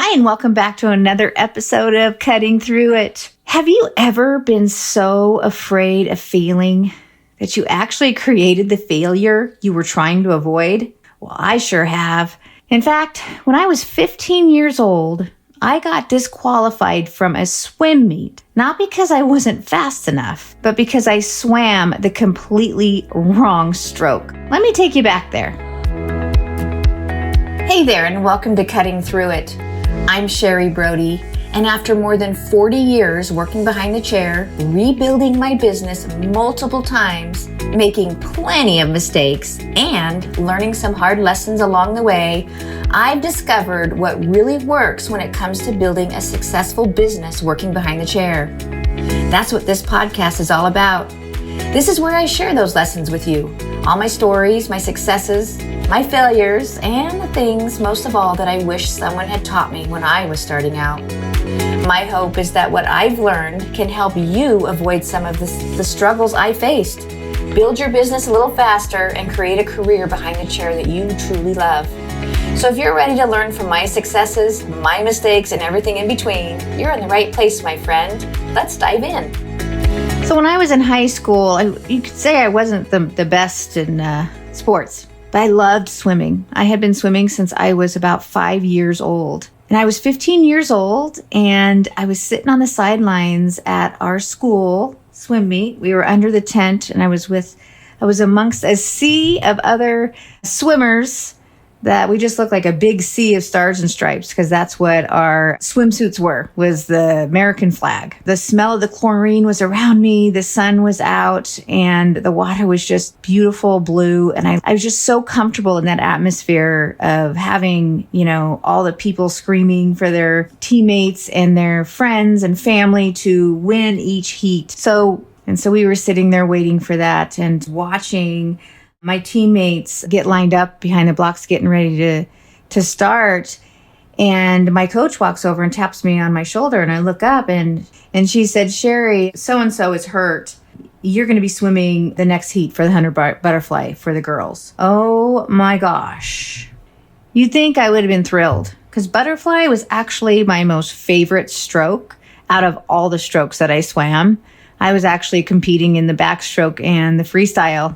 Hi, and welcome back to another episode of Cutting Through It. Have you ever been so afraid of failing that you actually created the failure you were trying to avoid? Well, I sure have. In fact, when I was 15 years old, I got disqualified from a swim meet, not because I wasn't fast enough, but because I swam the completely wrong stroke. Let me take you back there. Hey there, and welcome to Cutting Through It. I'm Sherry Brody, and after more than 40 years working behind the chair, rebuilding my business multiple times, making plenty of mistakes, and learning some hard lessons along the way, I've discovered what really works when it comes to building a successful business working behind the chair. That's what this podcast is all about. This is where I share those lessons with you. All my stories, my successes, my failures, and the things, most of all, that I wish someone had taught me when I was starting out. My hope is that what I've learned can help you avoid some of the struggles I faced. Build your business a little faster and create a career behind the chair that you truly love. So if you're ready to learn from my successes, my mistakes, and everything in between, you're in the right place, my friend. Let's dive in. So when I was in high school, you could say I wasn't the best in sports, but I loved swimming. I had been swimming since I was about 5 years old. And I was 15 years old, and I was sitting on the sidelines at our school swim meet. We were under the tent, and I was amongst a sea of other swimmers that we just looked like a big sea of stars and stripes, because that's what our swimsuits was the American flag. The smell of the chlorine was around me, the sun was out, and the water was just beautiful blue. And I was just so comfortable in that atmosphere of having, all the people screaming for their teammates and their friends and family to win each heat. So we were sitting there waiting for that and watching my teammates get lined up behind the blocks, getting ready to start. And my coach walks over and taps me on my shoulder, and I look up and she said, "Sherry, so-and-so is hurt. You're going to be swimming the next heat for the 100 butterfly for the girls." Oh my gosh. You'd think I would have been thrilled, because butterfly was actually my most favorite stroke out of all the strokes that I swam. I was actually competing in the backstroke and the freestyle.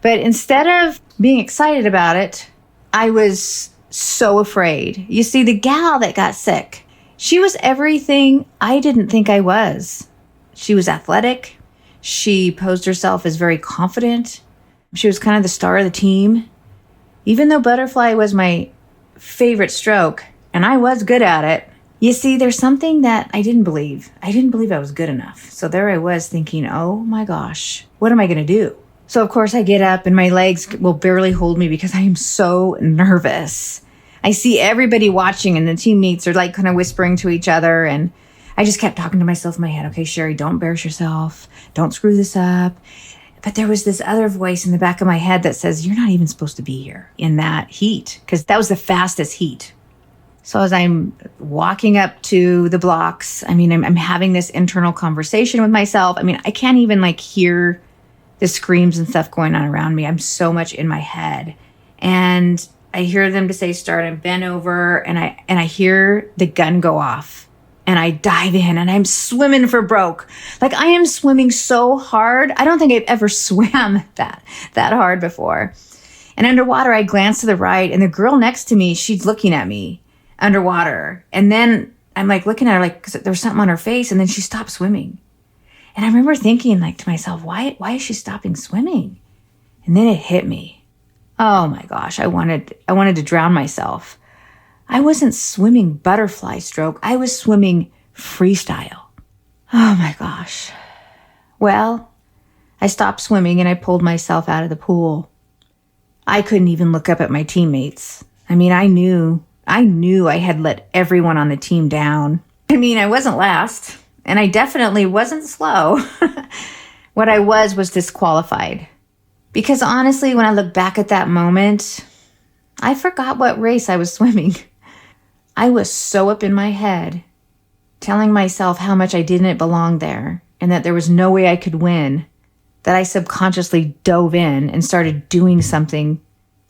But instead of being excited about it, I was so afraid. You see, the gal that got sick, she was everything I didn't think I was. She was athletic. She posed herself as very confident. She was kind of the star of the team. Even though butterfly was my favorite stroke, and I was good at it, you see, there's something that I didn't believe. I didn't believe I was good enough. So there I was thinking, oh my gosh, what am I going to do? So, of course, I get up and my legs will barely hold me because I am so nervous. I see everybody watching, and the teammates are like kind of whispering to each other. And I just kept talking to myself in my head, okay, Sherry, don't embarrass yourself. Don't screw this up. But there was this other voice in the back of my head that says, you're not even supposed to be here in that heat, because that was the fastest heat. So as I'm walking up to the blocks, I'm having this internal conversation with myself. I can't even hear the screams and stuff going on around me. I'm so much in my head. And I hear them to say start, and bend over, and I hear the gun go off, and I dive in, and I'm swimming for broke. I am swimming so hard. I don't think I've ever swam that hard before. And underwater, I glance to the right, and the girl next to me, she's looking at me underwater. And then I'm looking at her because there was something on her face, and then she stopped swimming. And I remember thinking to myself, why is she stopping swimming? And then it hit me. Oh my gosh, I wanted to drown myself. I wasn't swimming butterfly stroke. I was swimming freestyle. Oh my gosh. Well, I stopped swimming and I pulled myself out of the pool. I couldn't even look up at my teammates. I knew I had let everyone on the team down. I wasn't last. And I definitely wasn't slow. What I was disqualified. Because honestly, when I look back at that moment, I forgot what race I was swimming. I was so up in my head, telling myself how much I didn't belong there and that there was no way I could win, that I subconsciously dove in and started doing something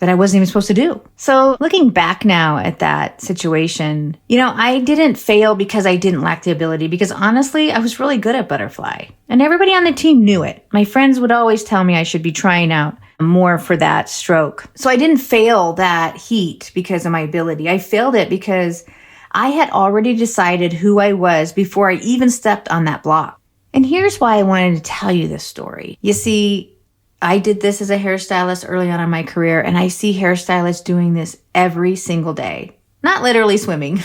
that I wasn't even supposed to do. So looking back now at that situation, I didn't fail because I didn't lack the ability, because honestly, I was really good at butterfly and everybody on the team knew it. My friends would always tell me I should be trying out more for that stroke. So I didn't fail that heat because of my ability. I failed it because I had already decided who I was before I even stepped on that block. And here's why I wanted to tell you this story. You see, I did this as a hairstylist early on in my career, and I see hairstylists doing this every single day. Not literally swimming.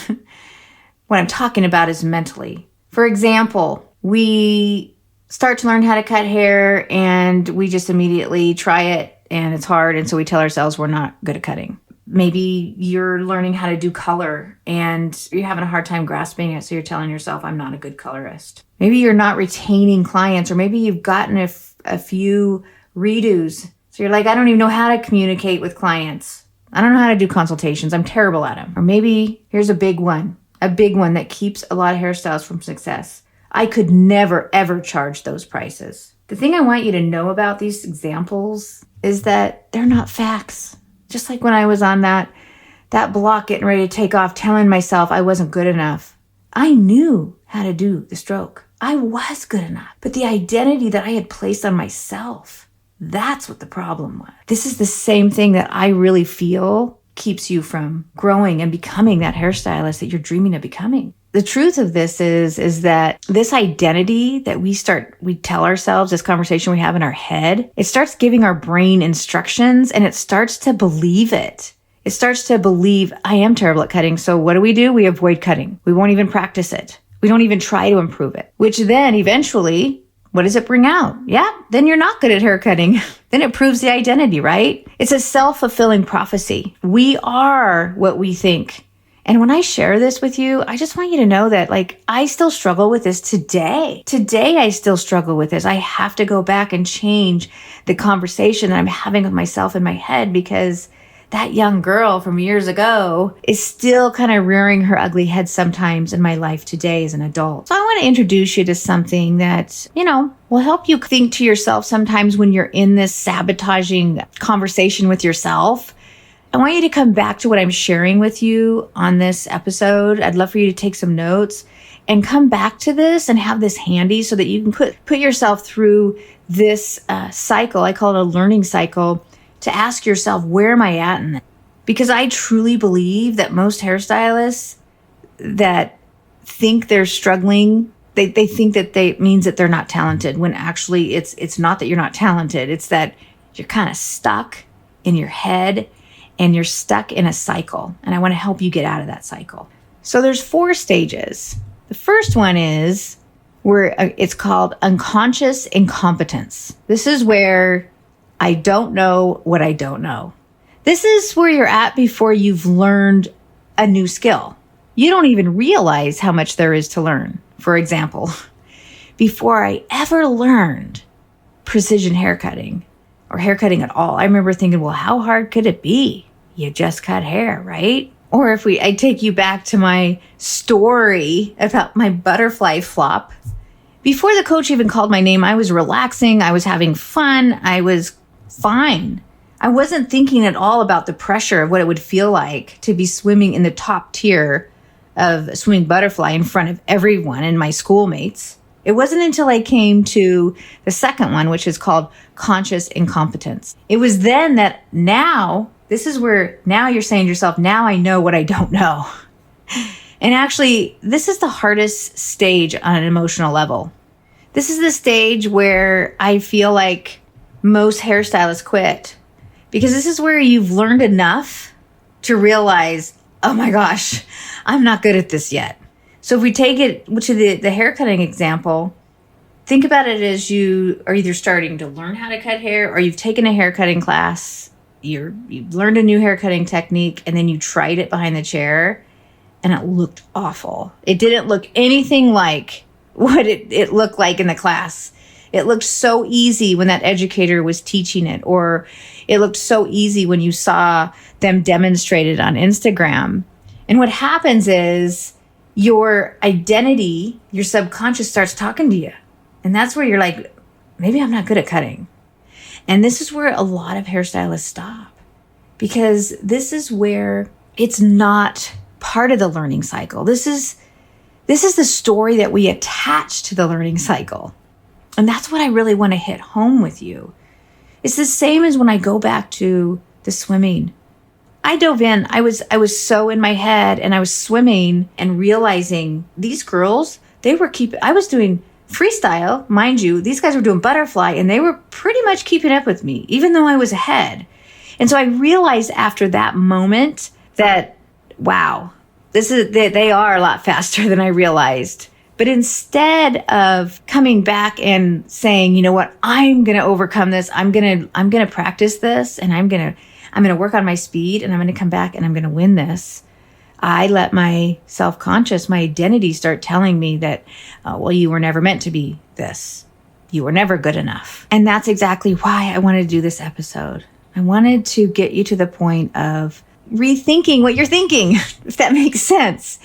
What I'm talking about is mentally. For example, we start to learn how to cut hair and we just immediately try it and it's hard, and so we tell ourselves we're not good at cutting. Maybe you're learning how to do color and you're having a hard time grasping it, so you're telling yourself, I'm not a good colorist. Maybe you're not retaining clients, or maybe you've gotten a few redos. So you're like, I don't even know how to communicate with clients. I don't know how to do consultations. I'm terrible at them. Or maybe here's a big one that keeps a lot of hairstyles from success. I could never, ever charge those prices. The thing I want you to know about these examples is that they're not facts. Just like when I was on that block getting ready to take off, telling myself I wasn't good enough. I knew how to do the stroke. I was good enough. But the identity that I had placed on myself, that's what the problem was. This is the same thing that I really feel keeps you from growing and becoming that hairstylist that you're dreaming of becoming. The truth of this is that this identity that we tell ourselves, this conversation we have in our head, it starts giving our brain instructions and it starts to believe it. It starts to believe, I am terrible at cutting. So what do? We avoid cutting. We won't even practice it. We don't even try to improve it, which then eventually, what does it bring out? Yeah, then you're not good at hair cutting. Then it proves the identity, right? It's a self-fulfilling prophecy. We are what we think. And when I share this with you, I just want you to know that I still struggle with this today. Today, I still struggle with this. I have to go back and change the conversation that I'm having with myself in my head, because that young girl from years ago is still kind of rearing her ugly head sometimes in my life today as an adult. So I want to introduce you to something that, will help you think to yourself sometimes when you're in this sabotaging conversation with yourself. I want you to come back to what I'm sharing with you on this episode. I'd love for you to take some notes and come back to this and have this handy so that you can put yourself through this cycle. I call it a learning cycle, to ask yourself, where am I at in this? Because I truly believe that most hairstylists that think they're struggling, they think that means that they're not talented, when actually it's not that you're not talented. It's that you're kind of stuck in your head and you're stuck in a cycle. And I want to help you get out of that cycle. So there's 4 stages. The first one is where it's called unconscious incompetence. This is where I don't know what I don't know. This is where you're at before you've learned a new skill. You don't even realize how much there is to learn. For example, before I ever learned precision haircutting or haircutting at all, I remember thinking, well, how hard could it be? You just cut hair, right? Or I take you back to my story about my butterfly flop. Before the coach even called my name, I was relaxing. I was having fun. I was fine. I wasn't thinking at all about the pressure of what it would feel like to be swimming in the top tier of swimming butterfly in front of everyone and my schoolmates. It wasn't until I came to the second one, which is called conscious incompetence. It was then that this is where now you're saying to yourself, now I know what I don't know. And actually, this is the hardest stage on an emotional level. This is the stage where I feel like most hairstylists quit, because this is where you've learned enough to realize, oh my gosh, I'm not good at this yet. So if we take it to the haircutting example, think about it as you are either starting to learn how to cut hair, or you've taken a haircutting class, you've learned a new haircutting technique, and then you tried it behind the chair, and it looked awful. It didn't look anything like what it looked like in the class. It looked so easy when that educator was teaching it, or it looked so easy when you saw them demonstrate it on Instagram. And what happens is your identity, your subconscious starts talking to you. And that's where you're like, maybe I'm not good at cutting. And this is where a lot of hairstylists stop. because this is where it's not part of the learning cycle. This is the story that we attach to the learning cycle. And that's what I really want to hit home with you. It's the same as when I go back to the swimming. I dove in. I was so in my head, and I was swimming and realizing these girls, I was doing freestyle, mind you. These guys were doing butterfly, and they were pretty much keeping up with me, even though I was ahead. And so I realized after that moment that, wow, they are a lot faster than I realized. But instead of coming back and saying, you know what, I'm going to overcome this. I'm going to practice this, and I'm going to work on my speed, and I'm going to come back and I'm going to win this. I let my self-conscious, my identity start telling me that, well, you were never meant to be this. You were never good enough. And that's exactly why I wanted to do this episode. I wanted to get you to the point of rethinking what you're thinking, if that makes sense.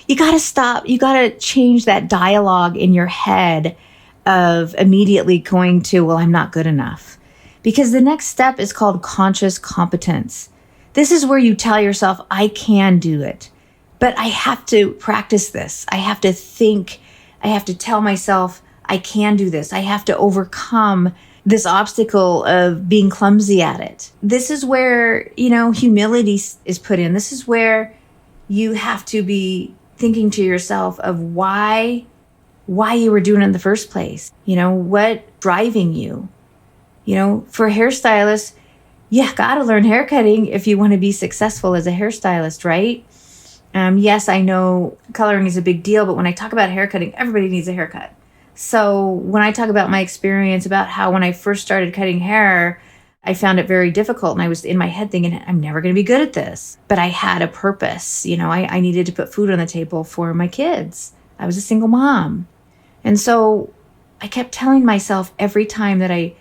You got to stop. You got to change that dialogue in your head of immediately going to, well, I'm not good enough. Because the next step is called conscious competence. This is where you tell yourself, I can do it, but I have to practice this. I have to think. I have to tell myself, I can do this. I have to overcome this obstacle of being clumsy at it. This is where, humility is put in. This is where you have to be thinking to yourself of why you were doing it in the first place. What driving you? For hairstylists, you got to learn haircutting if you want to be successful as a hairstylist, right? Yes, I know coloring is a big deal, but when I talk about haircutting, everybody needs a haircut. So when I talk about my experience about how when I first started cutting hair, I found it very difficult, and I was in my head thinking, I'm never going to be good at this. But I had a purpose. I needed to put food on the table for my kids. I was a single mom. And so I kept telling myself every time that I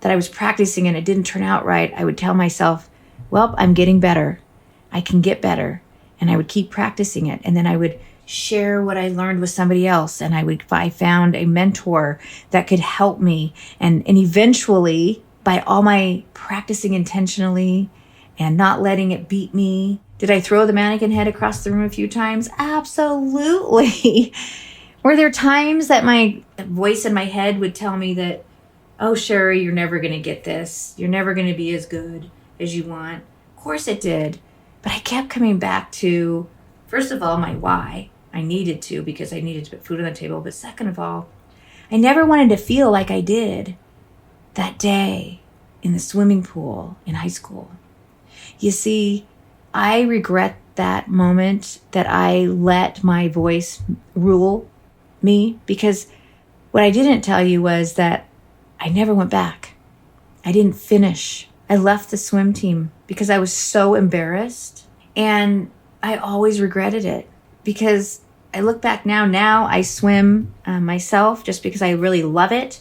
was practicing and it didn't turn out right, I would tell myself, well, I'm getting better. I can get better. And I would keep practicing it. And then I would share what I learned with somebody else. And I found a mentor that could help me. And eventually, by all my practicing intentionally and not letting it beat me, did I throw the mannequin head across the room a few times? Absolutely. Were there times that my voice in my head would tell me that, oh, Sherry, you're never going to get this. You're never going to be as good as you want. Of course it did. But I kept coming back to, first of all, my why. I needed to, because I needed to put food on the table. But second of all, I never wanted to feel like I did that day in the swimming pool in high school. You see, I regret that moment that I let my voice rule me, because what I didn't tell you was that I never went back. I didn't finish. I left the swim team because I was so embarrassed, and I always regretted it, because I look back now I swim myself just because I really love it.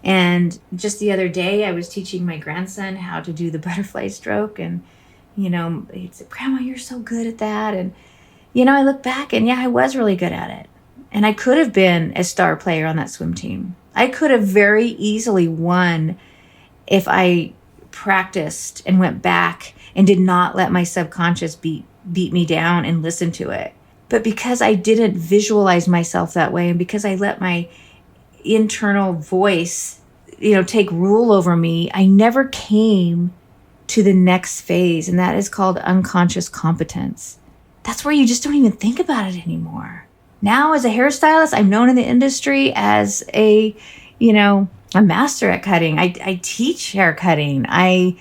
And just the other day I was teaching my grandson how to do the butterfly stroke, and he'd say, Grandma, you're so good at that. And I look back and I was really good at it. And I could have been a star player on that swim team. I could have very easily won if I practiced and went back and did not let my subconscious beat me down and listen to it. But because I didn't visualize myself that way, and because I let my internal voice, take rule over me, I never came to the next phase, and that is called unconscious competence. That's where you just don't even think about it anymore. Now, as a hairstylist, I'm known in the industry as a master at cutting. I teach hair cutting. I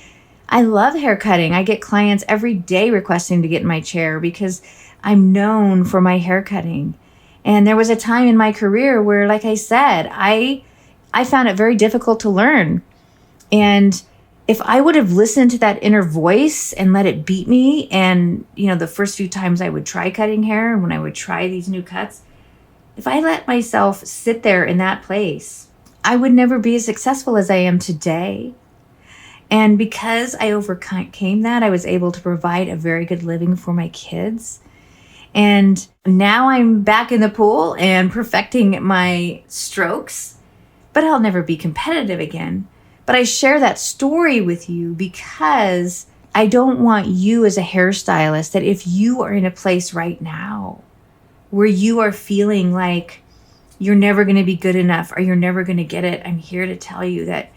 love hair cutting. I get clients every day requesting to get in my chair because I'm known for my hair cutting. And there was a time in my career where, like I said, I found it very difficult to learn. And if I would have listened to that inner voice and let it beat me, and, the first few times I would try cutting hair and when I would try these new cuts, if I let myself sit there in that place, I would never be as successful as I am today. And because I overcame that, I was able to provide a very good living for my kids. And now I'm back in the pool and perfecting my strokes, but I'll never be competitive again. But I share that story with you because I don't want you as a hairstylist that if you are in a place right now where you are feeling like you're never going to be good enough or you're never going to get it, I'm here to tell you that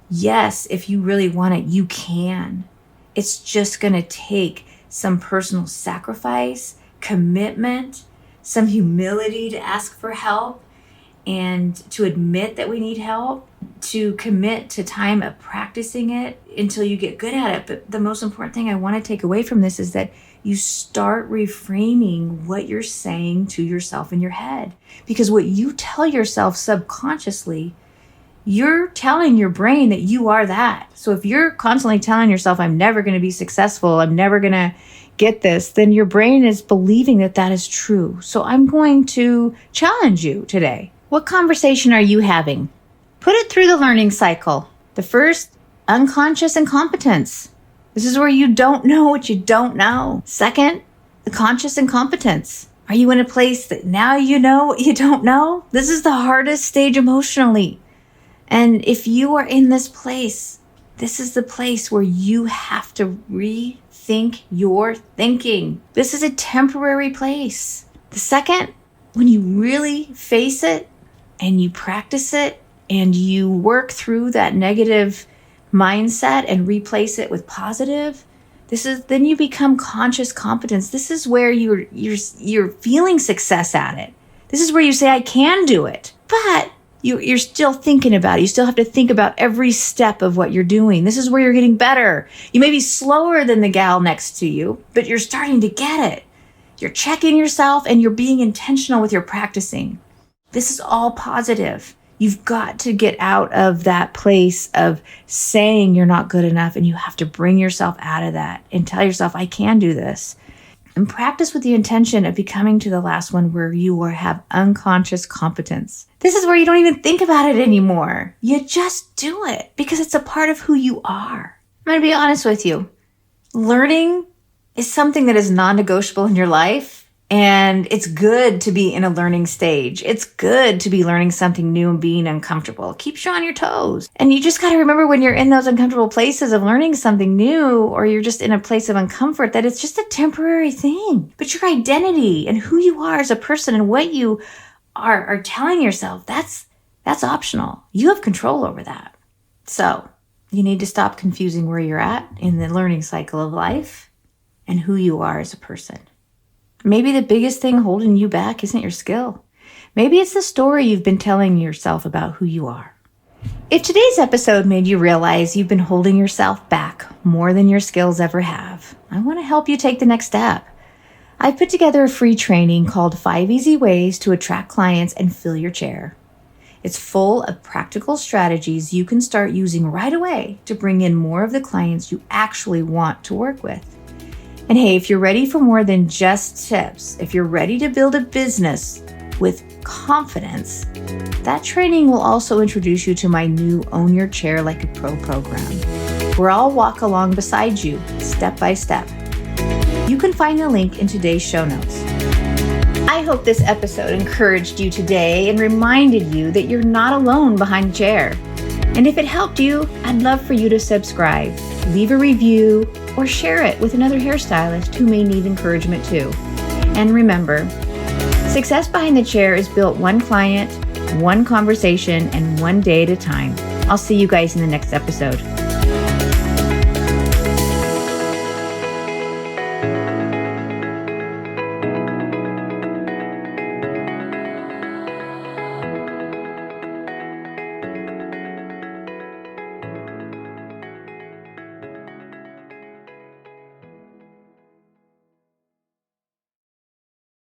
yes, if you really want it, you can. It's just going to take some personal sacrifice, commitment, some humility to ask for help and to admit that we need help, to commit to time of practicing it until you get good at it. But the most important thing I want to take away from this is that you start reframing what you're saying to yourself in your head. Because what you tell yourself subconsciously, you're telling your brain that you are that. So if you're constantly telling yourself, I'm never going to be successful, I'm never going to get this, then your brain is believing that that is true. So I'm going to challenge you today. What conversation are you having? Put it through the learning cycle. The first, unconscious incompetence. This is where you don't know what you don't know. Second, the conscious incompetence. Are you in a place that now you know what you don't know? This is the hardest stage emotionally. And if you are in this place, this is the place where you have to rethink your thinking. This is a temporary place. The second, when you really face it and you practice it and you work through that negative mindset and replace it with positive, then you become conscious competence. This is where you're feeling success at it. This is where you say, I can do it. But you're still thinking about it. You still have to think about every step of what you're doing. This is where you're getting better. You may be slower than the gal next to you, but you're starting to get it. You're checking yourself and you're being intentional with your practicing. This is all positive. You've got to get out of that place of saying you're not good enough, and you have to bring yourself out of that and tell yourself, I can do this. And practice with the intention of becoming to the last one where you will have unconscious competence. This is where you don't even think about it anymore. You just do it because it's a part of who you are. I'm going to be honest with you. Learning is something that is non-negotiable in your life. And it's good to be in a learning stage. It's good to be learning something new and being uncomfortable. It keeps you on your toes. And you just got to remember when you're in those uncomfortable places of learning something new, or you're just in a place of uncomfort, that it's just a temporary thing. But your identity and who you are as a person and what you are telling yourself, that's optional. You have control over that. So you need to stop confusing where you're at in the learning cycle of life and who you are as a person. Maybe the biggest thing holding you back isn't your skill. Maybe it's the story you've been telling yourself about who you are. If today's episode made you realize you've been holding yourself back more than your skills ever have, I want to help you take the next step. I've put together a free training called 5 Easy Ways to Attract Clients and Fill Your Chair. It's full of practical strategies you can start using right away to bring in more of the clients you actually want to work with. And hey, if you're ready for more than just tips, if you're ready to build a business with confidence, that training will also introduce you to my new Own Your Chair Like a Pro program, where I'll walk along beside you step by step. You can find the link in today's show notes. I hope this episode encouraged you today and reminded you that you're not alone behind the chair. And if it helped you, I'd love for you to subscribe, leave a review, or share it with another hairstylist who may need encouragement too. And remember, success behind the chair is built one client, one conversation, and one day at a time. I'll see you guys in the next episode.